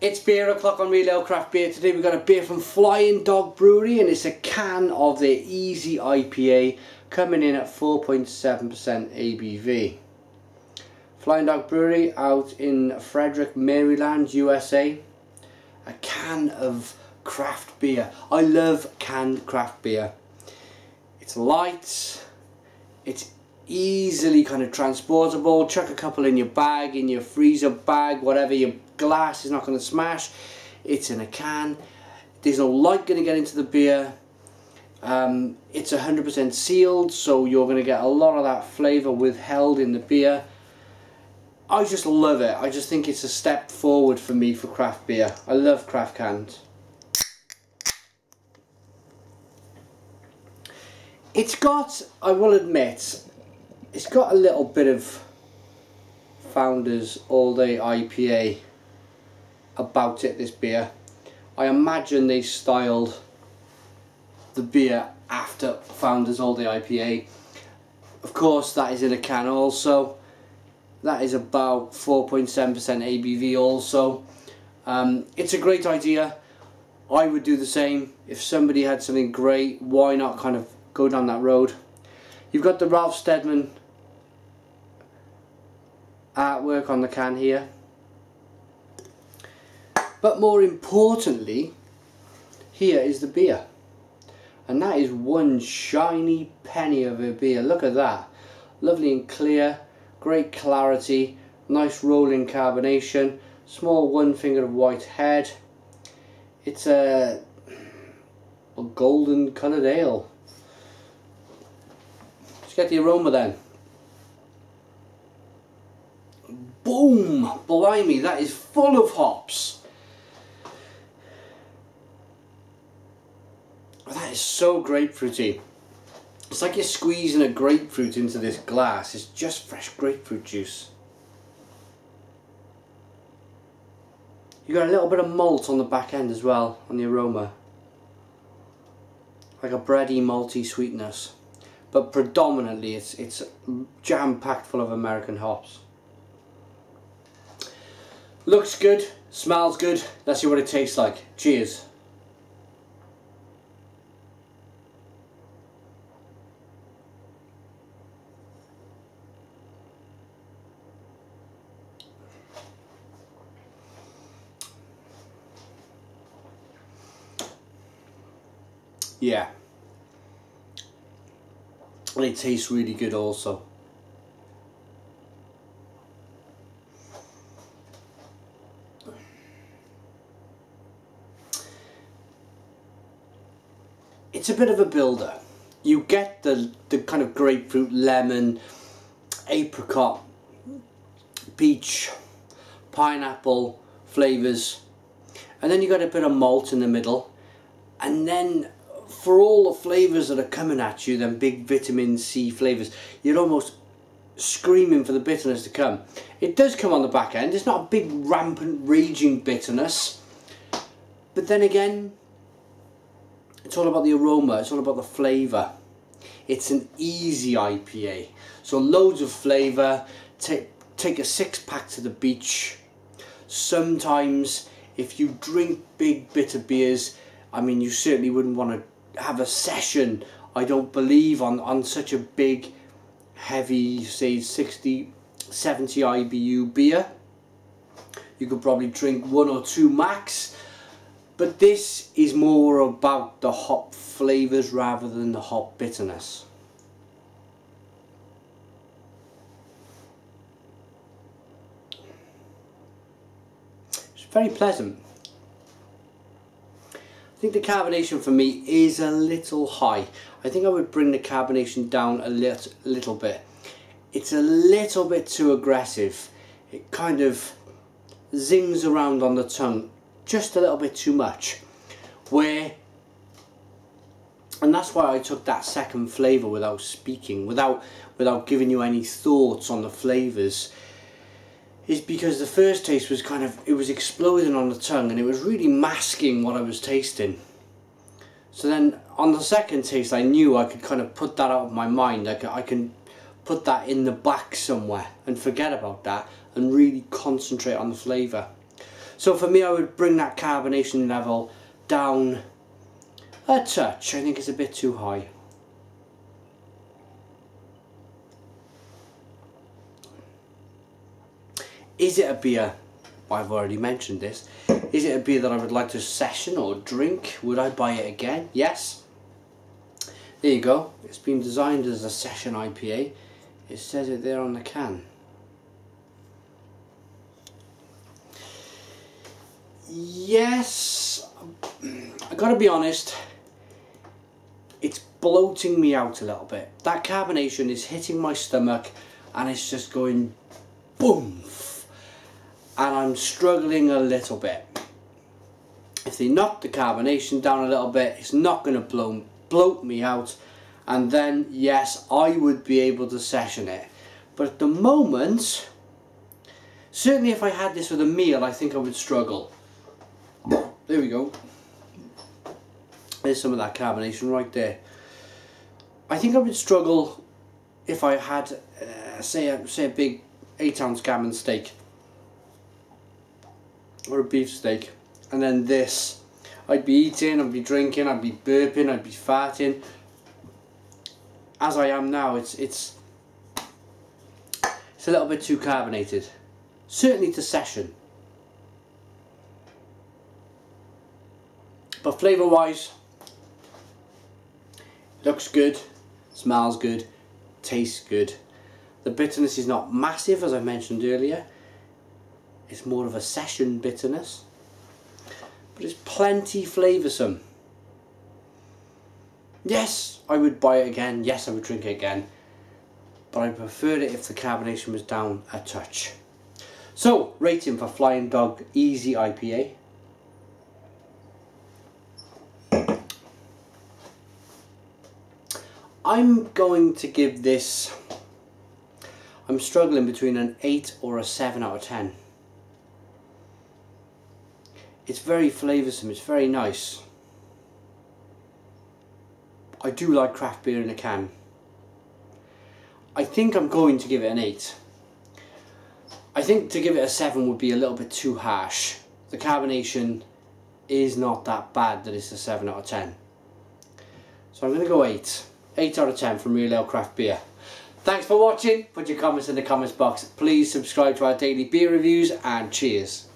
It's beer o'clock on Real Ale Craft Beer. Today we've got a beer from Flying Dog Brewery and it's a can of their Easy IPA coming in at 4.7% ABV. Flying Dog Brewery out in Frederick, Maryland, USA. A can of craft beer. I love canned craft beer. It's light, it's easily kind of transportable. Chuck a couple in your bag, in your freezer bag, whatever. Your glass is not going to smash. It's in a can. There's no light going to get into the beer. It's 100% sealed, so you're going to get a lot of that flavour withheld in the beer. I just love it. I just think it's a step forward for me for craft beer. I love craft cans. It's got, I will admit, it's got a little bit of Founders All Day IPA about it, this beer. I imagine they styled the beer after Founders All Day IPA. Of course, that is in a can also. That is about 4.7% ABV also. It's a great idea. I would do the same. If somebody had something great, why not kind of go down that road? You've got the Ralph Steadman artwork on the can here, but more importantly, here is the beer, and that is one shiny penny of a beer. Look at that, lovely and clear, great clarity, nice rolling carbonation, small one finger of white head. It's a golden coloured ale. Let's get the aroma then. Boom! Blimey, that is full of hops. That is so grapefruity. It's like you're squeezing a grapefruit into this glass. It's just fresh grapefruit juice. You got a little bit of malt on the back end as well, on the aroma. Like a bready, malty sweetness. But predominantly it's jam-packed full of American hops. Looks good, smells good. Let's see what it tastes like. Cheers. Yeah. And it tastes really good also. It's a bit of a builder. You get the kind of grapefruit, lemon, apricot, peach, pineapple flavours, and then you got a bit of malt in the middle, and then for all the flavours that are coming at you, them big vitamin C flavours, you're almost screaming for the bitterness to come. It does come on the back end. It's not a big rampant raging bitterness, but then again, it's all about the aroma, it's all about the flavour. It's an easy IPA, so loads of flavour. Take a 6-pack to the beach. Sometimes if you drink big bitter beers, I mean, you certainly wouldn't want to have a session, I don't believe, on such a big, heavy, say 60, 70 IBU beer. You could probably drink 1 or 2 max. But this is more about the hop flavours rather than the hop bitterness. It's very pleasant. I think the carbonation for me is a little high. I think I would bring the carbonation down a little bit. It's a little bit too aggressive. It kind of zings around on the tongue just a little bit too much, and that's why I took that second flavour without speaking, without giving you any thoughts on the flavours, is because the first taste was it was exploding on the tongue and it was really masking what I was tasting. So then on the second taste I knew I could kind of put that out of my mind. I can put that in the back somewhere and forget about that and really concentrate on the flavour. So for me, I would bring that carbonation level down a touch. I think it's a bit too high. Is it a beer? Well, I've already mentioned this. Is it a beer that I would like to session or drink? Would I buy it again? Yes. There you go. It's been designed as a session IPA. It says it there on the can. Yes, I gotta be honest, it's bloating me out a little bit. That carbonation is hitting my stomach and it's just going boom, and I'm struggling a little bit. If they knock the carbonation down a little bit, it's not going to bloat me out, and then yes, I would be able to session it. But at the moment, certainly if I had this with a meal, I think I would struggle. There we go. There's some of that carbonation right there. I think I would struggle if I had, say a big 8-ounce gammon steak or a beef steak, and then this. I'd be eating, I'd be drinking, I'd be burping, I'd be farting. As I am now, it's a little bit too carbonated. Certainly to session. But flavour wise, looks good, smells good, tastes good. The bitterness is not massive, as I mentioned earlier. It's more of a session bitterness, but it's plenty flavoursome. Yes, I would buy it again. Yes, I would drink it again. But I preferred it if the carbonation was down a touch. So, rating for Flying Dog Easy IPA. I'm going to give this, I'm struggling between an 8 or a 7 out of 10. It's very flavoursome, it's very nice. I do like craft beer in a can. I think I'm going to give it an 8. I think to give it a 7 would be a little bit too harsh. The carbonation is not that bad that it's a 7 out of 10. So I'm going to go 8. 8 out of 10 from Real Ale Craft Beer. Thanks for watching. Put your comments in the comments box. Please subscribe to our daily beer reviews, and cheers.